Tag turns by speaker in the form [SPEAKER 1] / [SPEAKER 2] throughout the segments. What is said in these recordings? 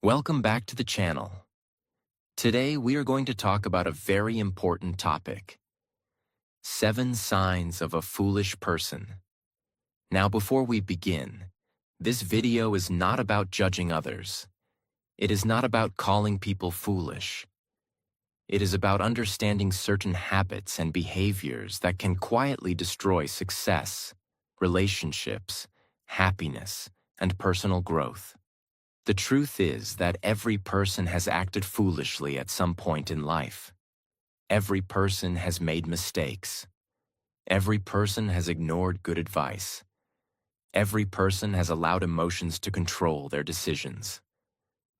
[SPEAKER 1] Welcome back to the channel. Today we are going to talk about a very important topic. 7 signs of a foolish person. Now before we begin, this video is not about judging others. It is not about calling people foolish. It is about understanding certain habits and behaviors that can quietly destroy success, relationships, happiness, and personal growth. The truth is that every person has acted foolishly at some point in life. Every person has made mistakes. Every person has ignored good advice. Every person has allowed emotions to control their decisions.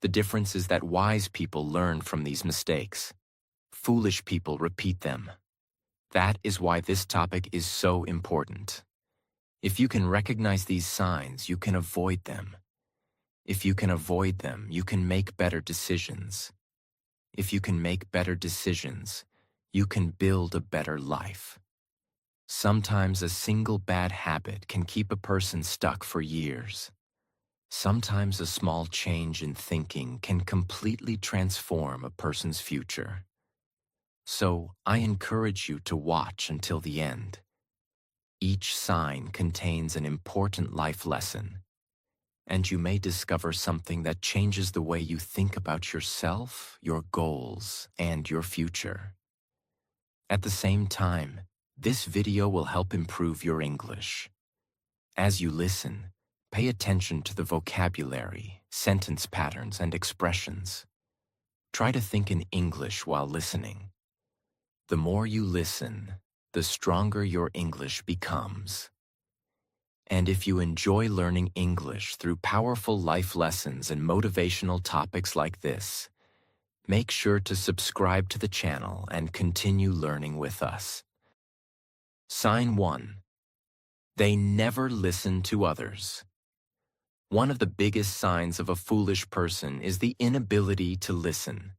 [SPEAKER 1] The difference is that wise people learn from these mistakes. Foolish people repeat them. That is why this topic is so important. If you can recognize these signs, you can avoid them. If you can avoid them, you can make better decisions. If you can make better decisions, you can build a better life. Sometimes a single bad habit can keep a person stuck for years. Sometimes a small change in thinking can completely transform a person's future. So, I encourage you to watch until the end. Each sign contains an important life lesson, and you may discover something that changes the way you think about yourself, your goals, and your future. At the same time, this video will help improve your English. As you listen, pay attention to the vocabulary, sentence patterns, and expressions. Try to think in English while listening. The more you listen, the stronger your English becomes. And if you enjoy learning English through powerful life lessons and motivational topics like this, make sure to subscribe to the channel and continue learning with us. Sign 1. They never listen to others. One of the biggest signs of a foolish person is the inability to listen.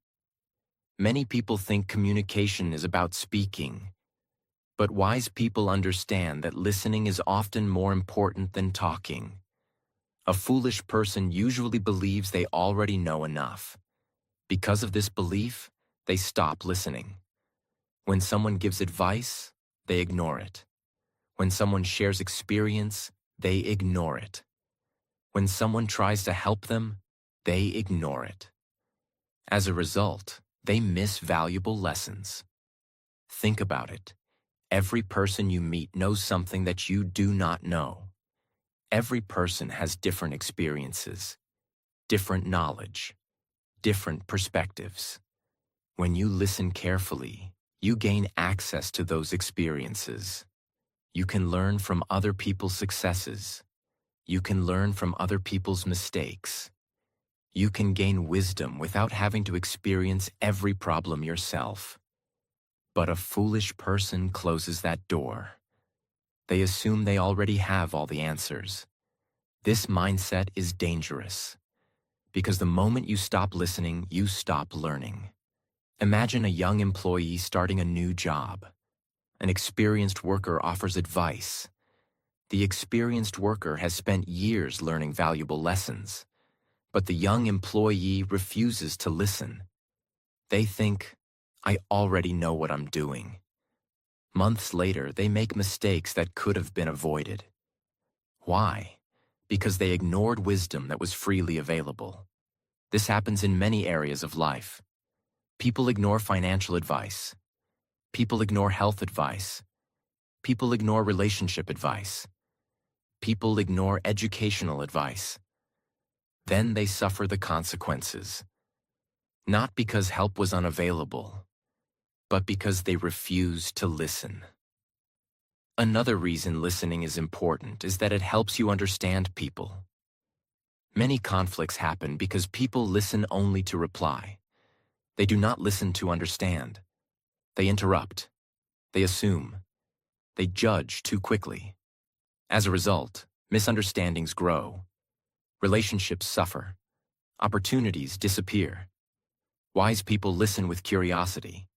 [SPEAKER 1] Many people think communication is about speaking, but wise people understand that listening is often more important than talking. A foolish person usually believes they already know enough. Because of this belief, they stop listening. When someone gives advice, they ignore it. When someone shares experience, they ignore it. When someone tries to help them, they ignore it. As a result, they miss valuable lessons. Think about it. Every person you meet knows something that you do not know. Every person has different experiences, different knowledge, different perspectives. When you listen carefully, you gain access to those experiences. You can learn from other people's successes. You can learn from other people's mistakes. You can gain wisdom without having to experience every problem yourself. But a foolish person closes that door. They assume they already have all the answers. This mindset is dangerous, because the moment you stop listening, you stop learning. Imagine a young employee starting a new job. An experienced worker offers advice. The experienced worker has spent years learning valuable lessons, but the young employee refuses to listen. They think, I already know what I'm doing. Months later, they make mistakes that could have been avoided. Why? Because they ignored wisdom that was freely available. This happens in many areas of life. People ignore financial advice. People ignore health advice. People ignore relationship advice. People ignore educational advice. Then they suffer the consequences. Not because help was unavailable, but because they refuse to listen. Another reason listening is important is that it helps you understand people. Many conflicts happen because people listen only to reply. They do not listen to understand. They interrupt. They assume. They judge too quickly. As a result, misunderstandings grow. Relationships suffer. Opportunities disappear. Wise people listen with curiosity.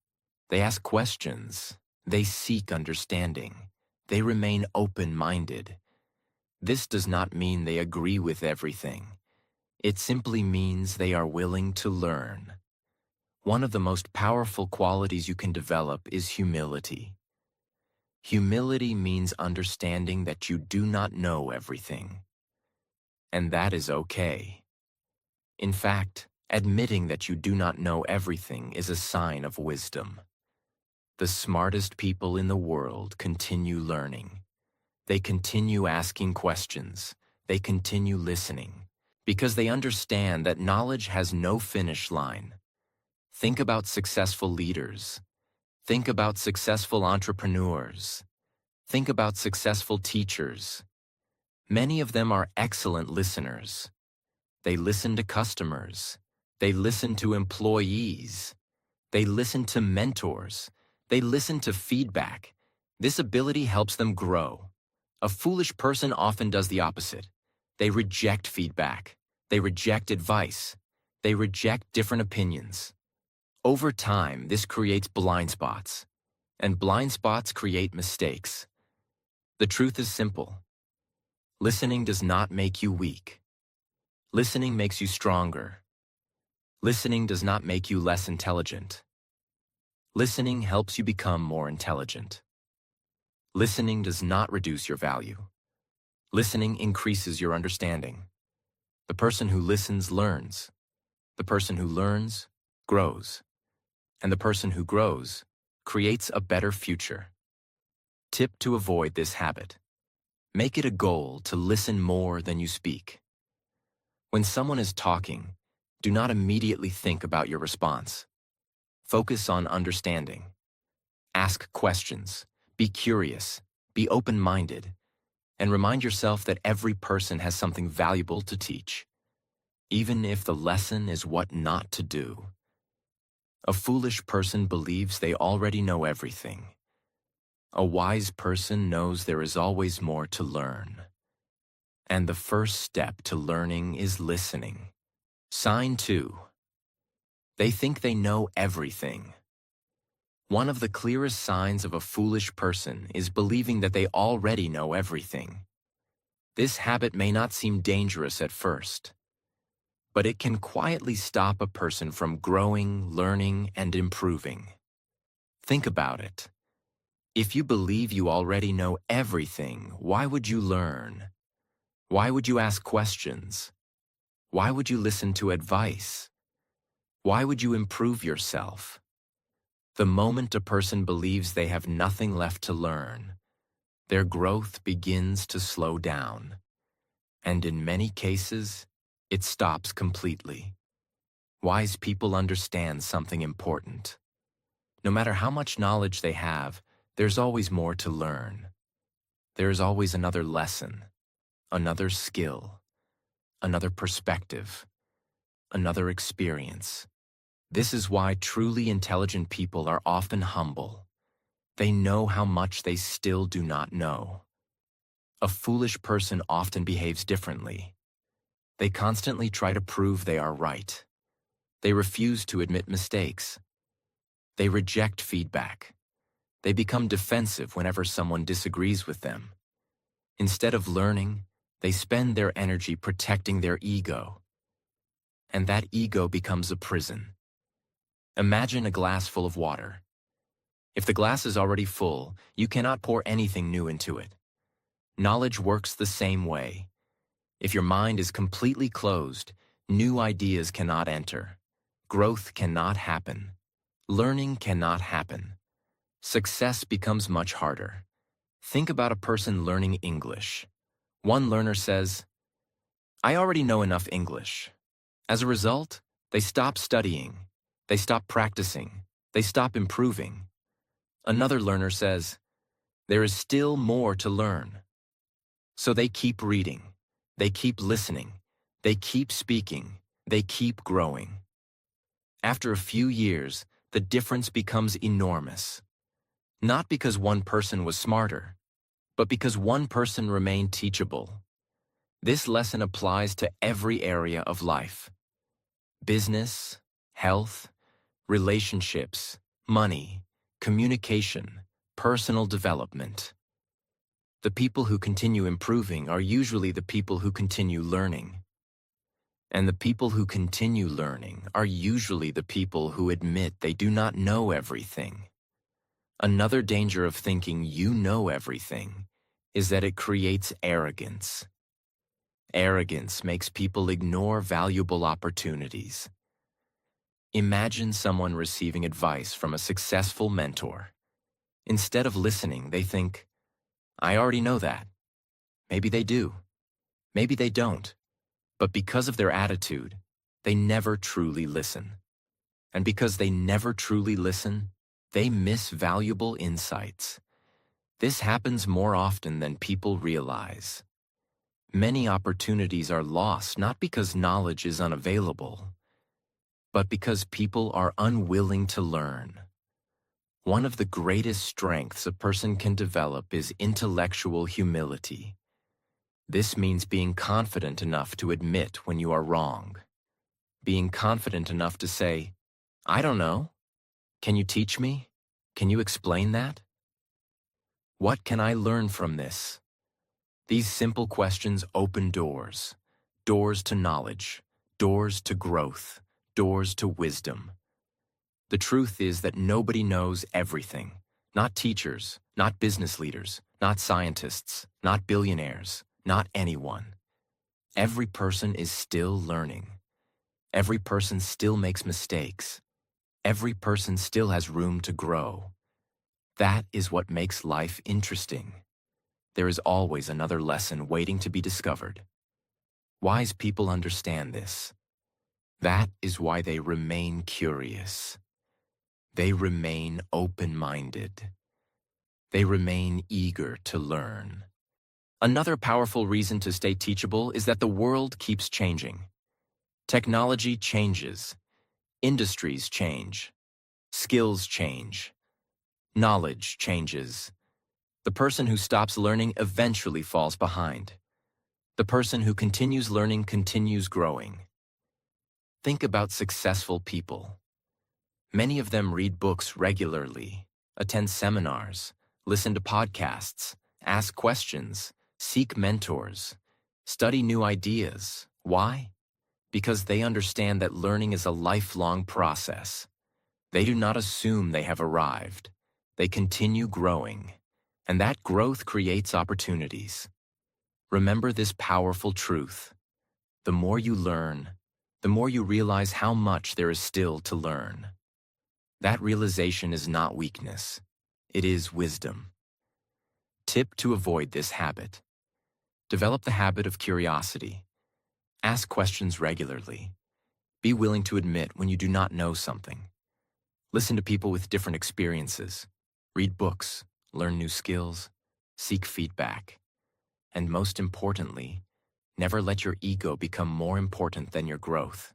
[SPEAKER 1] They ask questions. They seek understanding. They remain open-minded. This does not mean they agree with everything. It simply means they are willing to learn. One of the most powerful qualities you can develop is humility. Humility means understanding that you do not know everything. And that is okay. In fact, admitting that you do not know everything is a sign of wisdom. The smartest people in the world continue learning. They continue asking questions. They continue listening, because they understand that knowledge has no finish line. Think about successful leaders. Think about successful entrepreneurs. Think about successful teachers. Many of them are excellent listeners. They listen to customers. They listen to employees. They listen to mentors. They listen to feedback. This ability helps them grow. A foolish person often does the opposite. They reject feedback. They reject advice. They reject different opinions. Over time, this creates blind spots, and blind spots create mistakes. The truth is simple. Listening does not make you weak. Listening makes you stronger. Listening does not make you less intelligent. Listening helps you become more intelligent. Listening does not reduce your value. Listening increases your understanding. The person who listens learns. The person who learns grows. And the person who grows creates a better future. Tip to avoid this habit. Make it a goal to listen more than you speak. When someone is talking, do not immediately think about your response. Focus on understanding. Ask questions. Be curious. Be open-minded. And remind yourself that every person has something valuable to teach, even if the lesson is what not to do. A foolish person believes they already know everything. A wise person knows there is always more to learn. And the first step to learning is listening. Sign 2. They think they know everything. One of the clearest signs of a foolish person is believing that they already know everything. This habit may not seem dangerous at first, but it can quietly stop a person from growing, learning, and improving. Think about it. If you believe you already know everything, why would you learn? Why would you ask questions? Why would you listen to advice? Why would you improve yourself? The moment a person believes they have nothing left to learn, their growth begins to slow down. And in many cases, it stops completely. Wise people understand something important. No matter how much knowledge they have, there's always more to learn. There's always another lesson, another skill, another perspective, another experience. This is why truly intelligent people are often humble. They know how much they still do not know. A foolish person often behaves differently. They constantly try to prove they are right. They refuse to admit mistakes. They reject feedback. They become defensive whenever someone disagrees with them. Instead of learning, they spend their energy protecting their ego. And that ego becomes a prison. Imagine a glass full of water. If the glass is already full, you cannot pour anything new into it. Knowledge works the same way. If your mind is completely closed, new ideas cannot enter. Growth cannot happen. Learning cannot happen. Success becomes much harder. Think about a person learning English. One learner says, "I already know enough English." As a result, they stop studying. They stop practicing. They stop improving. Another learner says, "There is still more to learn." So they keep reading. They keep listening. They keep speaking. They keep growing. After a few years, the difference becomes enormous. Not because one person was smarter, but because one person remained teachable. This lesson applies to every area of life: business, health, relationships, money, communication, personal development. The people who continue improving are usually the people who continue learning. And the people who continue learning are usually the people who admit they do not know everything. Another danger of thinking you know everything is that it creates arrogance. Arrogance makes people ignore valuable opportunities. Imagine someone receiving advice from a successful mentor. Instead of listening, they think, I already know that. Maybe they do. Maybe they don't. But because of their attitude, they never truly listen. And because they never truly listen, they miss valuable insights. This happens more often than people realize. Many opportunities are lost not because knowledge is unavailable, but because people are unwilling to learn. One of the greatest strengths a person can develop is intellectual humility. This means being confident enough to admit when you are wrong. Being confident enough to say, I don't know. Can you teach me? Can you explain that? What can I learn from this? These simple questions open doors. Doors to knowledge, doors to growth, doors to wisdom. The truth is that nobody knows everything. Not teachers, not business leaders, not scientists, not billionaires, not anyone. Every person is still learning. Every person still makes mistakes. Every person still has room to grow. That is what makes life interesting. There is always another lesson waiting to be discovered. Wise people understand this. That is why they remain curious. They remain open-minded. They remain eager to learn. Another powerful reason to stay teachable is that the world keeps changing. Technology changes. Industries change. Skills change. Knowledge changes. The person who stops learning eventually falls behind. The person who continues learning continues growing. Think about successful people. Many of them read books regularly, attend seminars, listen to podcasts, ask questions, seek mentors, study new ideas. Why? Because they understand that learning is a lifelong process. They do not assume they have arrived. They continue growing, and that growth creates opportunities. Remember this powerful truth. The more you learn, the more you realize how much there is still to learn. That realization is not weakness. It is wisdom. Tip to avoid this habit. Develop the habit of curiosity. Ask questions regularly. Be willing to admit when you do not know something. Listen to people with different experiences. Read books, learn new skills, seek feedback. And most importantly, never let your ego become more important than your growth.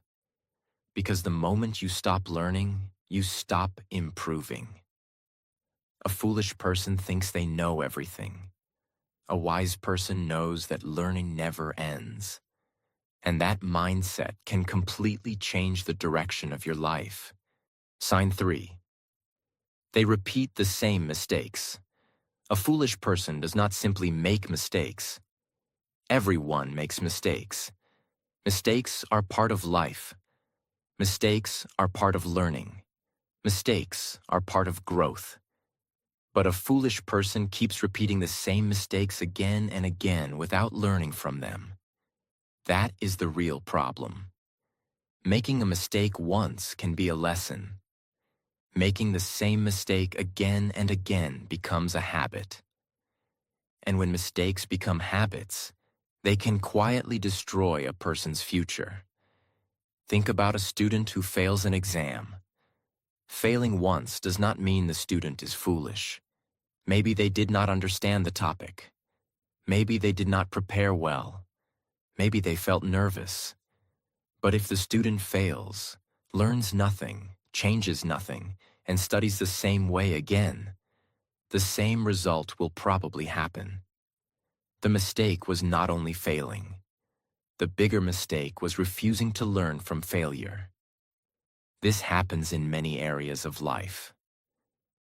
[SPEAKER 1] Because the moment you stop learning, you stop improving. A foolish person thinks they know everything. A wise person knows that learning never ends. And that mindset can completely change the direction of your life. Sign 3. They repeat the same mistakes. A foolish person does not simply make mistakes. Everyone makes mistakes. Mistakes are part of life. Mistakes are part of learning. Mistakes are part of growth. But a foolish person keeps repeating the same mistakes again and again without learning from them. That is the real problem. Making a mistake once can be a lesson. Making the same mistake again and again becomes a habit. And when mistakes become habits, they can quietly destroy a person's future. Think about a student who fails an exam. Failing once does not mean the student is foolish. Maybe they did not understand the topic. Maybe they did not prepare well. Maybe they felt nervous. But if the student fails, learns nothing, changes nothing, and studies the same way again, the same result will probably happen. The mistake was not only failing. The bigger mistake was refusing to learn from failure. This happens in many areas of life.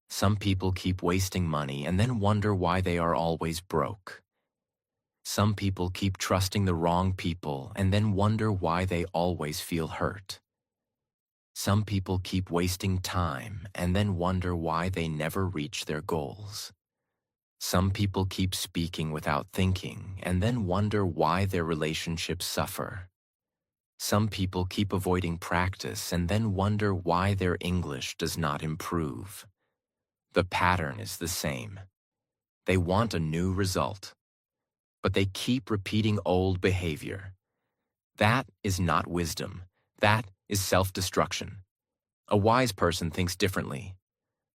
[SPEAKER 1] Some people keep wasting money and then wonder why they are always broke. Some people keep trusting the wrong people and then wonder why they always feel hurt. Some people keep wasting time and then wonder why they never reach their goals. Some people keep speaking without thinking and then wonder why their relationships suffer. Some people keep avoiding practice and then wonder why their English does not improve. The pattern is the same. They want a new result, but they keep repeating old behavior. That is not wisdom. That is self-destruction. A wise person thinks differently.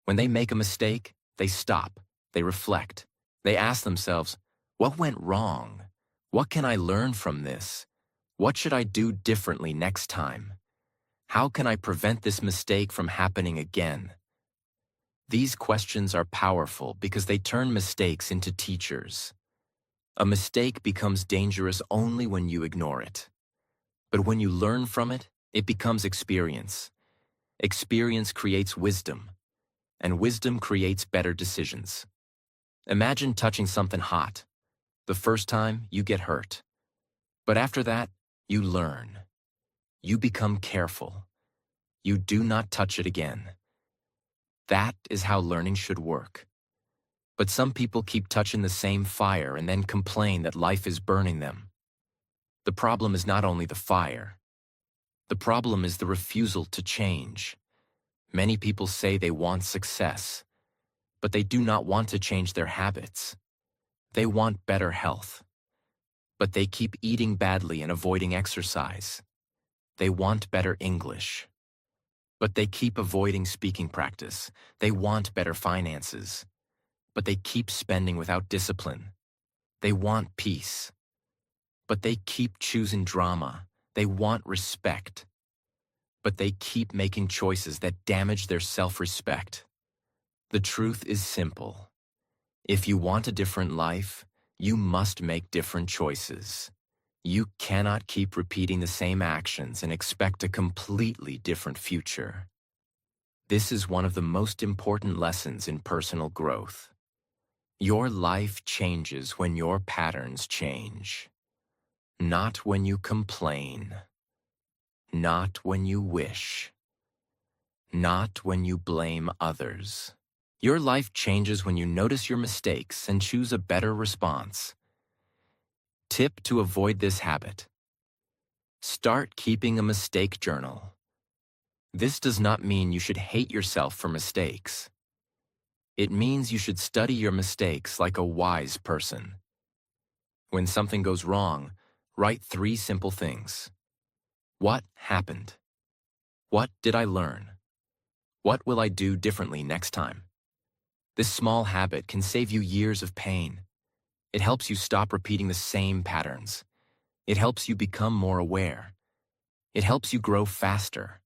[SPEAKER 1] When they make a mistake, they stop, they reflect. They ask themselves, what went wrong? What can I learn from this? What should I do differently next time? How can I prevent this mistake from happening again? These questions are powerful because they turn mistakes into teachers. A mistake becomes dangerous only when you ignore it. But when you learn from it, it becomes experience. Experience creates wisdom, and wisdom creates better decisions. Imagine touching something hot. The first time, you get hurt. But after that, you learn. You become careful. You do not touch it again. That is how learning should work. But some people keep touching the same fire and then complain that life is burning them. The problem is not only the fire. The problem is the refusal to change. Many people say they want success, but they do not want to change their habits. They want better health, but they keep eating badly and avoiding exercise. They want better English, but they keep avoiding speaking practice. They want better finances, but they keep spending without discipline. They want peace, but they keep choosing drama. They want respect, but they keep making choices that damage their self-respect. The truth is simple. If you want a different life, you must make different choices. You cannot keep repeating the same actions and expect a completely different future. This is one of the most important lessons in personal growth. Your life changes when your patterns change. Not when you complain. Not when you wish. Not when you blame others. Your life changes when you notice your mistakes and choose a better response. Tip to avoid this habit. Start keeping a mistake journal. This does not mean you should hate yourself for mistakes. It means you should study your mistakes like a wise person. When something goes wrong, write 3 simple things. What happened? What did I learn? What will I do differently next time? This small habit can save you years of pain. It helps you stop repeating the same patterns. It helps you become more aware. It helps you grow faster.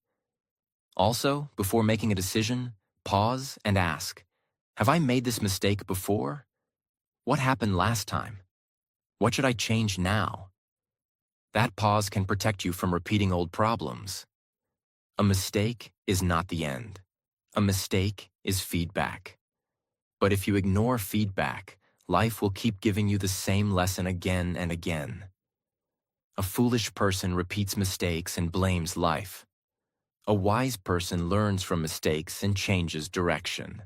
[SPEAKER 1] Also, before making a decision, pause and ask, have I made this mistake before? What happened last time? What should I change now? That pause can protect you from repeating old problems. A mistake is not the end. A mistake is feedback. But if you ignore feedback, life will keep giving you the same lesson again and again. A foolish person repeats mistakes and blames life. A wise person learns from mistakes and changes direction.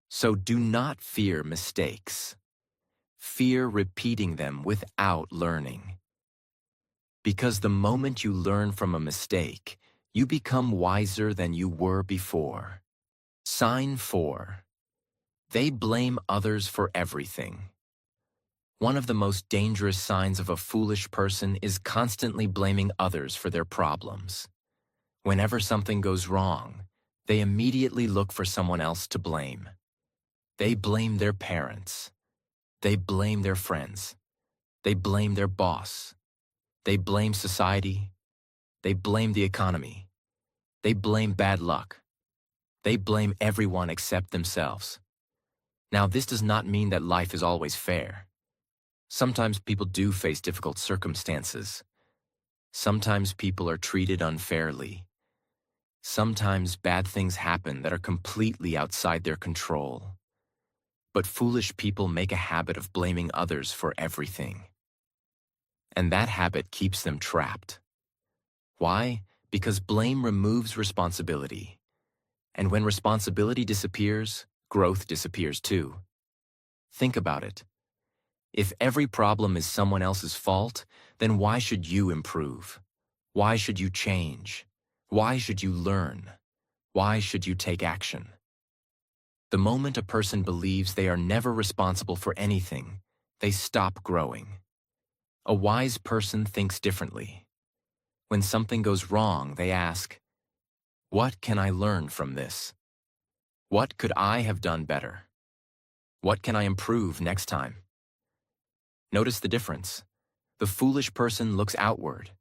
[SPEAKER 1] So do not fear mistakes. Fear repeating them without learning. Because the moment you learn from a mistake, you become wiser than you were before. Sign 4. They blame others for everything. One of the most dangerous signs of a foolish person is constantly blaming others for their problems. Whenever something goes wrong, they immediately look for someone else to blame. They blame their parents. They blame their friends. They blame their boss. They blame society. They blame the economy. They blame bad luck. They blame everyone except themselves. Now, this does not mean that life is always fair. Sometimes people do face difficult circumstances. Sometimes people are treated unfairly. Sometimes bad things happen that are completely outside their control. But foolish people make a habit of blaming others for everything. and that habit keeps them trapped. Why? Because blame removes responsibility. And when responsibility disappears, growth disappears too. Think about it. If every problem is someone else's fault, then why should you improve? Why should you change? Why should you learn? Why should you take action? The moment a person believes they are never responsible for anything, they stop growing. A wise person thinks differently. When something goes wrong, they ask, "What can I learn from this? What could I have done better? What can I improve next time?" Notice the difference. The foolish person looks outward.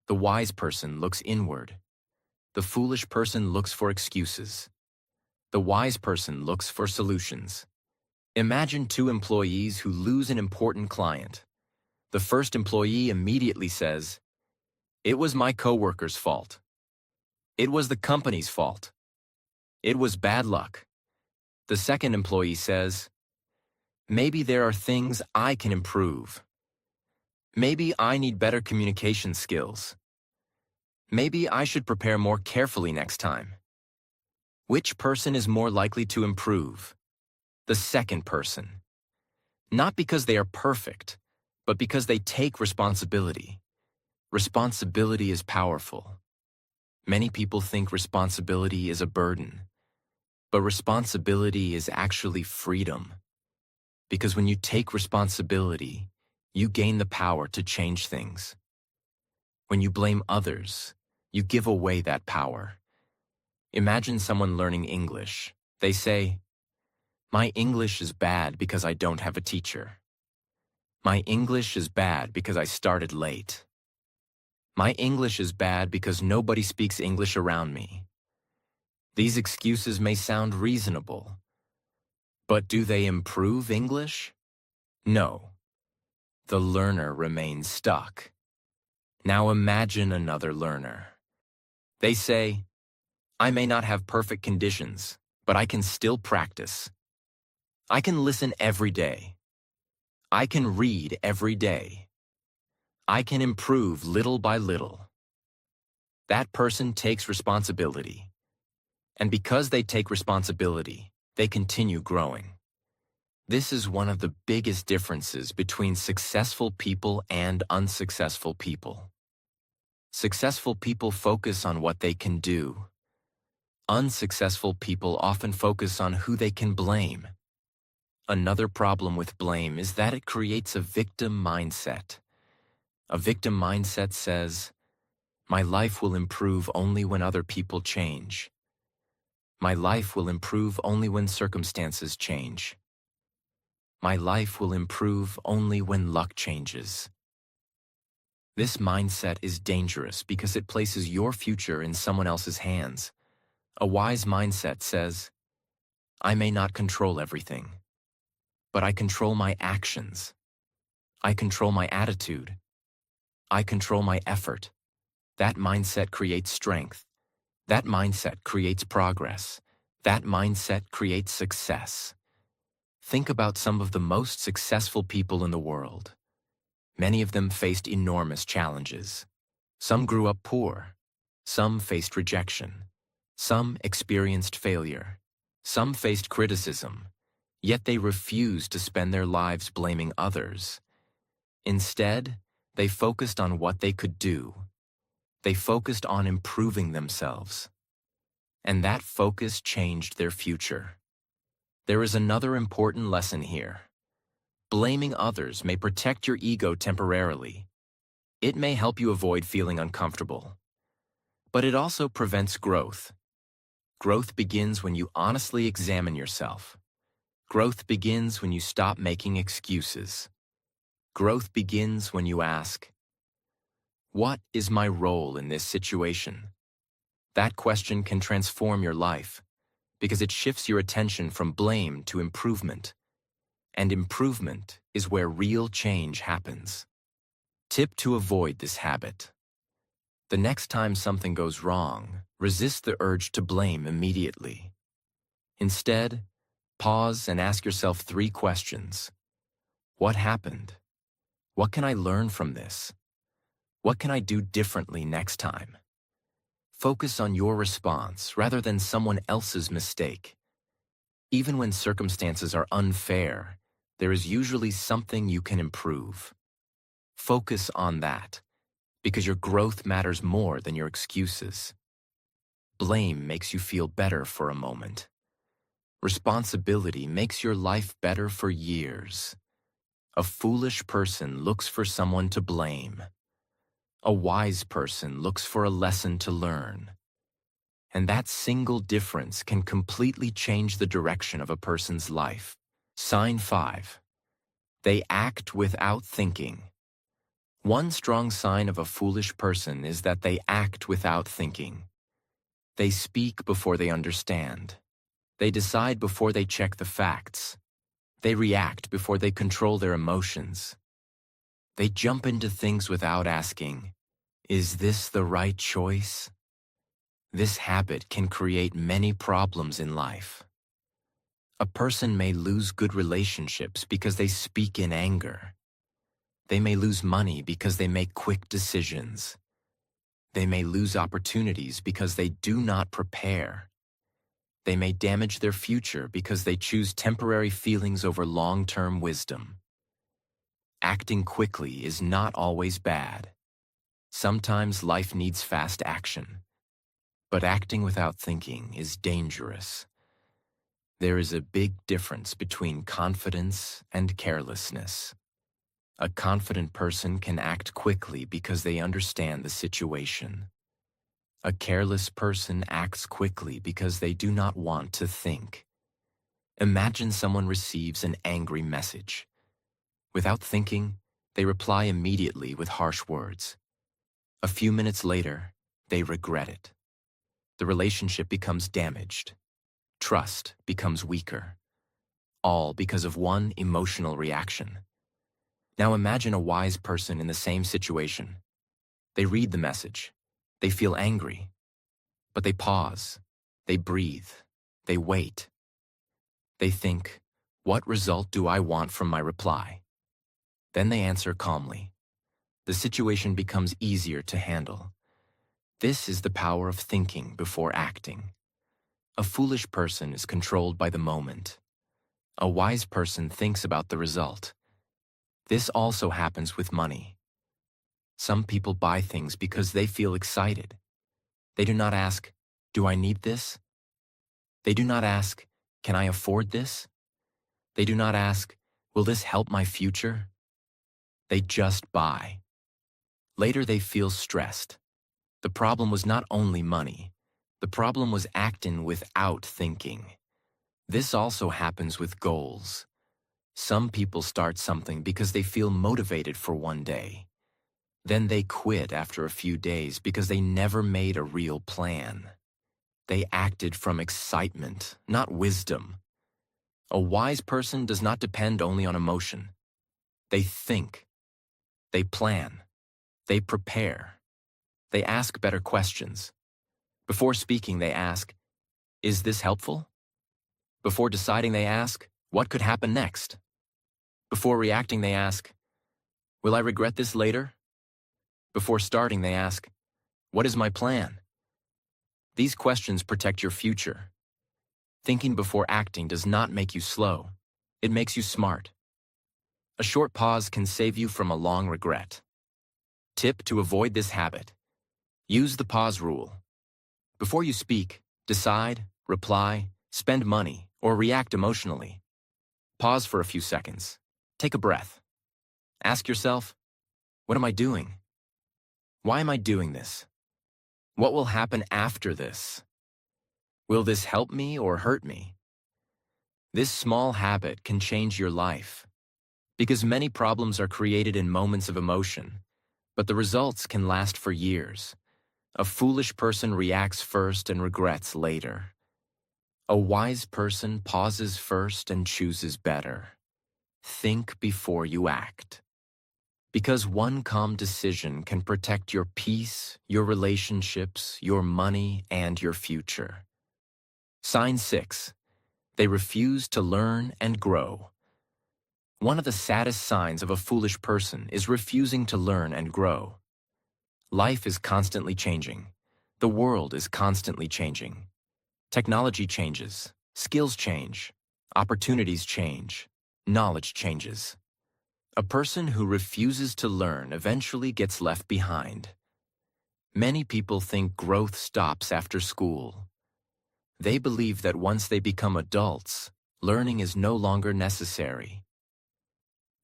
[SPEAKER 1] The wise person looks inward. The foolish person looks for excuses. The wise person looks for solutions. Imagine two employees who lose an important client. The first employee immediately says, "It was my coworker's fault. It was the company's fault. It was bad luck." The second employee says, "Maybe there are things I can improve. Maybe I need better communication skills. Maybe I should prepare more carefully next time." Which person is more likely to improve? The second person. Not because they are perfect, but because they take responsibility. Responsibility is powerful. Many people think responsibility is a burden, but responsibility is actually freedom. Because when you take responsibility, you gain the power to change things. When you blame others, you give away that power. Imagine someone learning English. They say, "My English is bad because I don't have a teacher. My English is bad because I started late. My English is bad because nobody speaks English around me." These excuses may sound reasonable, but do they improve English? No. The learner remains stuck. Now imagine another learner. They say, "I may not have perfect conditions, but I can still practice. I can listen every day. I can read every day. I can improve little by little." That person takes responsibility. And because they take responsibility, they continue growing. This is one of the biggest differences between successful people and unsuccessful people. Successful people focus on what they can do. Unsuccessful people often focus on who they can blame. Another problem with blame is that it creates a victim mindset. A victim mindset says, "My life will improve only when other people change. My life will improve only when circumstances change. My life will improve only when luck changes." This mindset is dangerous because it places your future in someone else's hands. A wise mindset says, "I may not control everything, but I control my actions. I control my attitude. I control my effort." That mindset creates strength. That mindset creates progress. That mindset creates success. Think about some of the most successful people in the world. Many of them faced enormous challenges. Some grew up poor. Some faced rejection. Some experienced failure. Some faced criticism. Yet they refused to spend their lives blaming others. Instead, they focused on what they could do. They focused on improving themselves. And that focus changed their future. There is another important lesson here. Blaming others may protect your ego temporarily. It may help you avoid feeling uncomfortable. But it also prevents growth. Growth begins when you honestly examine yourself. Growth begins when you stop making excuses. Growth begins when you ask, "What is my role in this situation?" That question can transform your life because it shifts your attention from blame to improvement. And improvement is where real change happens. Tip to avoid this habit. The next time something goes wrong, resist the urge to blame immediately. Instead, pause and ask yourself 3 questions. What happened? What can I learn from this? What can I do differently next time? Focus on your response rather than someone else's mistake. Even when circumstances are unfair, there is usually something you can improve. Focus on that, because your growth matters more than your excuses. Blame makes you feel better for a moment. Responsibility makes your life better for years. A foolish person looks for someone to blame. A wise person looks for a lesson to learn. And that single difference can completely change the direction of a person's life. Sign 5. They act without thinking. One strong sign of a foolish person is that they act without thinking. They speak before they understand. They decide before they check the facts. They react before they control their emotions. They jump into things without asking, "Is this the right choice?" This habit can create many problems in life. A person may lose good relationships because they speak in anger. They may lose money because they make quick decisions. They may lose opportunities because they do not prepare. They may damage their future because they choose temporary feelings over long-term wisdom. Acting quickly is not always bad. Sometimes life needs fast action. But acting without thinking is dangerous. There is a big difference between confidence and carelessness. A confident person can act quickly because they understand the situation. A careless person acts quickly because they do not want to think. Imagine someone receives an angry message. Without thinking, they reply immediately with harsh words. A few minutes later, they regret it. The relationship becomes damaged. Trust becomes weaker. All because of one emotional reaction. Now imagine a wise person in the same situation. They read the message. They feel angry. But they pause. They breathe. They wait. They think, "What result do I want from my reply?" Then they answer calmly. The situation becomes easier to handle. This is the power of thinking before acting. A foolish person is controlled by the moment. A wise person thinks about the result. This also happens with money. Some people buy things because they feel excited. They do not ask, "Do I need this?" They do not ask, "Can I afford this?" They do not ask, "Will this help my future?" They just buy. Later they feel stressed. The problem was not only money. The problem was acting without thinking. This also happens with goals. Some people start something because they feel motivated for one day. Then they quit after a few days because they never made a real plan. They acted from excitement, not wisdom. A wise person does not depend only on emotion. They think. They plan. They prepare. They ask better questions. Before speaking, they ask, "Is this helpful?" Before deciding, they ask, "What could happen next?" Before reacting, they ask, "Will I regret this later?" Before starting, they ask, "What is my plan?" These questions protect your future. Thinking before acting does not make you slow. It makes you smart. A short pause can save you from a long regret. Tip to avoid this habit: use the pause rule. Before you speak, decide, reply, spend money, or react emotionally. Pause for a few seconds. Take a breath. Ask yourself, "What am I doing? Why am I doing this? What will happen after this? Will this help me or hurt me?" This small habit can change your life, because many problems are created in moments of emotion, but the results can last for years. A foolish person reacts first and regrets later. A wise person pauses first and chooses better. Think before you act. Because one calm decision can protect your peace, your relationships, your money, and your future. Sign 6. They refuse to learn and grow. One of the saddest signs of a foolish person is refusing to learn and grow. Life is constantly changing. The world is constantly changing. Technology changes, skills change, opportunities change, knowledge changes. A person who refuses to learn eventually gets left behind. Many people think growth stops after school. They believe that once they become adults, learning is no longer necessary.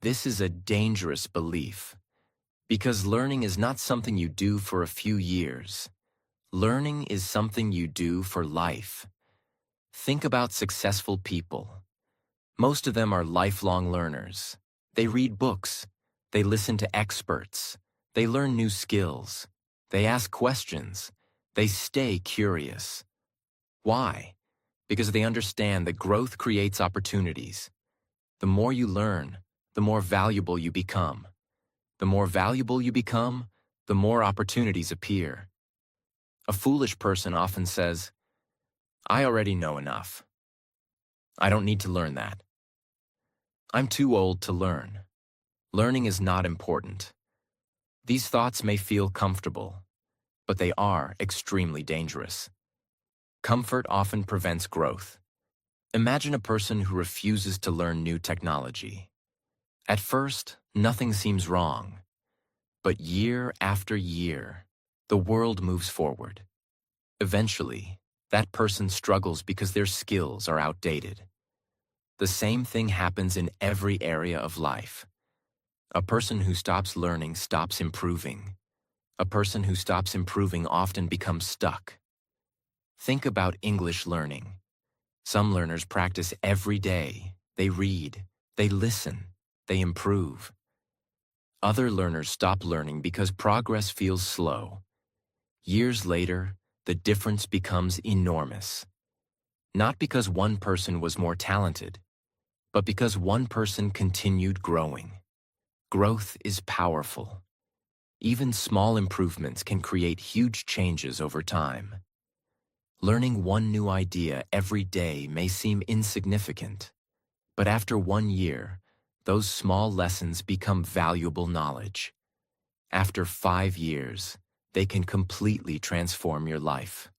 [SPEAKER 1] This is a dangerous belief, because learning is not something you do for a few years. Learning is something you do for life. Think about successful people. Most of them are lifelong learners. They read books. They listen to experts. They learn new skills. They ask questions. They stay curious. Why? Because they understand that growth creates opportunities. The more you learn, the more valuable you become. The more valuable you become, the more opportunities appear. A foolish person often says, "I already know enough. I don't need to learn that. I'm too old to learn. Learning is not important." These thoughts may feel comfortable, but they are extremely dangerous. Comfort often prevents growth. Imagine a person who refuses to learn new technology. At first, nothing seems wrong. But year after year, the world moves forward. Eventually, that person struggles because their skills are outdated. The same thing happens in every area of life. A person who stops learning stops improving. A person who stops improving often becomes stuck. Think about English learning. Some learners practice every day. They read, they listen, they improve. Other learners stop learning because progress feels slow. Years later, the difference becomes enormous. Not because one person was more talented, but because one person continued growing. Growth is powerful. Even small improvements can create huge changes over time. Learning one new idea every day may seem insignificant, but after 1 year, those small lessons become valuable knowledge. After 5 years, they can completely transform your life.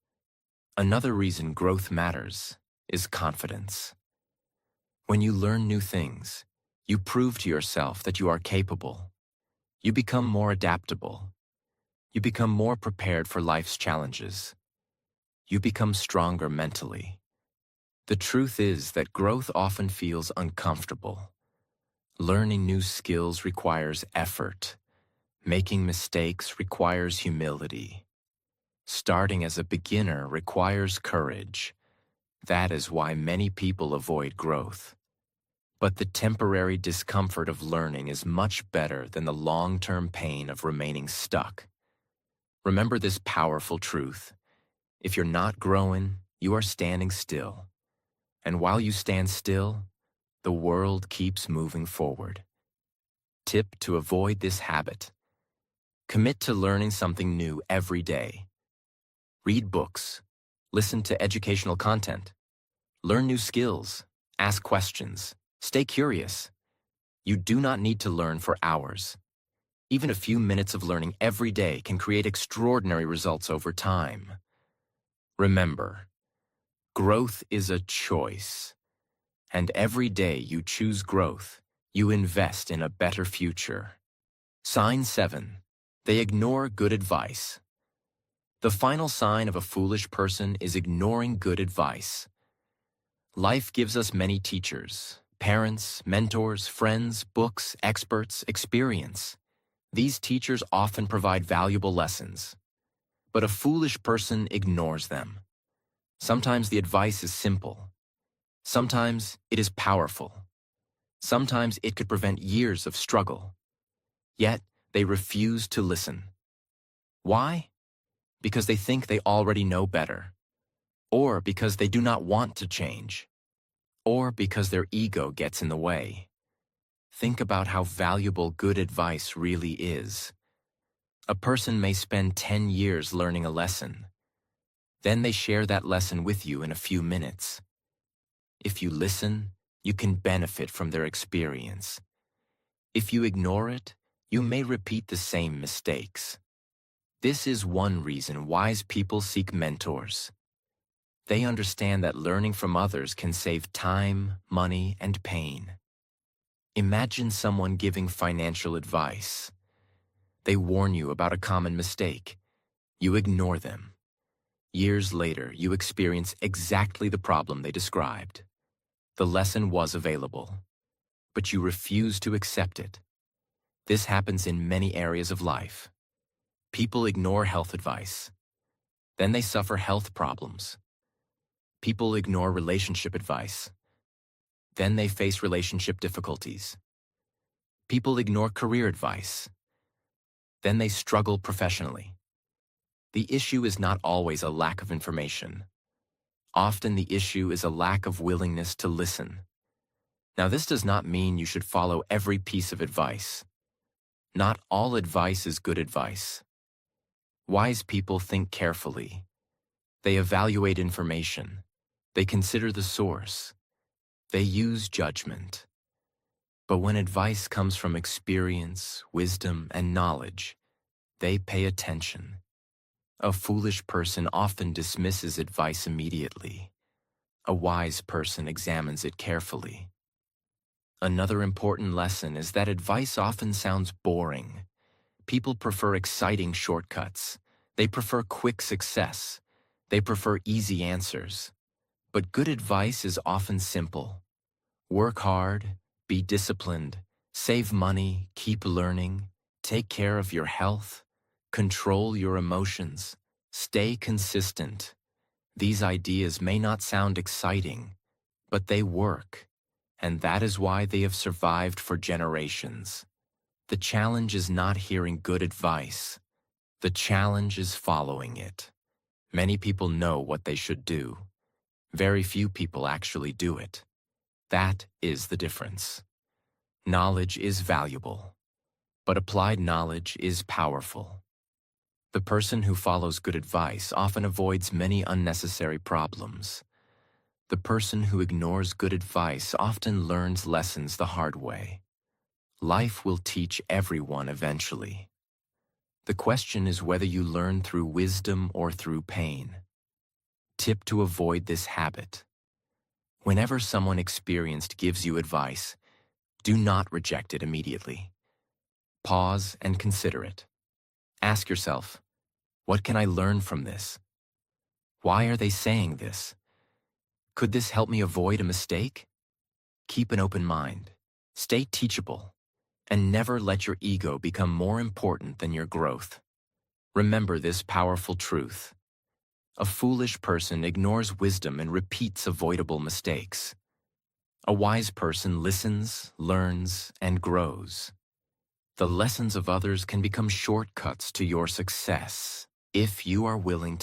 [SPEAKER 1] Another reason growth matters is confidence. When you learn new things, you prove to yourself that you are capable. You become more adaptable. You become more prepared for life's challenges. You become stronger mentally. The truth is that growth often feels uncomfortable. Learning new skills requires effort. Making mistakes requires humility. Starting as a beginner requires courage. That is why many people avoid growth. But the temporary discomfort of learning is much better than the long-term pain of remaining stuck. Remember this powerful truth. If you're not growing, you are standing still. And while you stand still, the world keeps moving forward. Tip to avoid this habit. Commit to learning something new every day. Read books. Listen to educational content. Learn new skills. Ask questions. Stay curious. You do not need to learn for hours. Even a few minutes of learning every day can create extraordinary results over time. Remember, growth is a choice. And every day you choose growth, you invest in a better future. Sign 7. They ignore good advice. The final sign of a foolish person is ignoring good advice. Life gives us many teachers, parents, mentors, friends, books, experts, experience. These teachers often provide valuable lessons. But a foolish person ignores them. Sometimes the advice is simple. Sometimes it is powerful. Sometimes it could prevent years of struggle. Yet they refuse to listen. Why? Because they think they already know better. Or because they do not want to change. Or because their ego gets in the way. Think about how valuable good advice really is. A person may spend 10 years learning a lesson. Then they share that lesson with you in a few minutes. If you listen, you can benefit from their experience. If you ignore it, you may repeat the same mistakes. This is one reason wise people seek mentors. They understand that learning from others can save time, money, and pain. Imagine someone giving financial advice. They warn you about a common mistake. You ignore them. Years later, you experience exactly the problem they described. The lesson was available, but you refuse to accept it. This happens in many areas of life. People ignore health advice. Then they suffer health problems. People ignore relationship advice. Then they face relationship difficulties. People ignore career advice. Then they struggle professionally. The issue is not always a lack of information. Often the issue is a lack of willingness to listen. Now, this does not mean you should follow every piece of advice. Not all advice is good advice. Wise people think carefully. They evaluate information. They consider the source. They use judgment. But when advice comes from experience, wisdom, and knowledge, they pay attention. A foolish person often dismisses advice immediately. A wise person examines it carefully. Another important lesson is that advice often sounds boring. People prefer exciting shortcuts. They prefer quick success. They prefer easy answers. But good advice is often simple. Work hard, be disciplined, save money, keep learning, take care of your health, control your emotions, stay consistent. These ideas may not sound exciting, but they work, and that is why they have survived for generations. The challenge is not hearing good advice. The challenge is following it. Many people know what they should do. Very few people actually do it. That is the difference. Knowledge is valuable, but applied knowledge is powerful. The person who follows good advice often avoids many unnecessary problems. The person who ignores good advice often learns lessons the hard way. Life will teach everyone eventually. The question is whether you learn through wisdom or through pain. Tip to avoid this habit. Whenever someone experienced gives you advice, do not reject it immediately. Pause and consider it. Ask yourself, what can I learn from this? Why are they saying this? Could this help me avoid a mistake? Keep an open mind. Stay teachable. And never let your ego become more important than your growth. Remember this powerful truth. A foolish person ignores wisdom and repeats avoidable mistakes. A wise person listens, learns, and grows. The lessons of others can become shortcuts to your success if you are willing to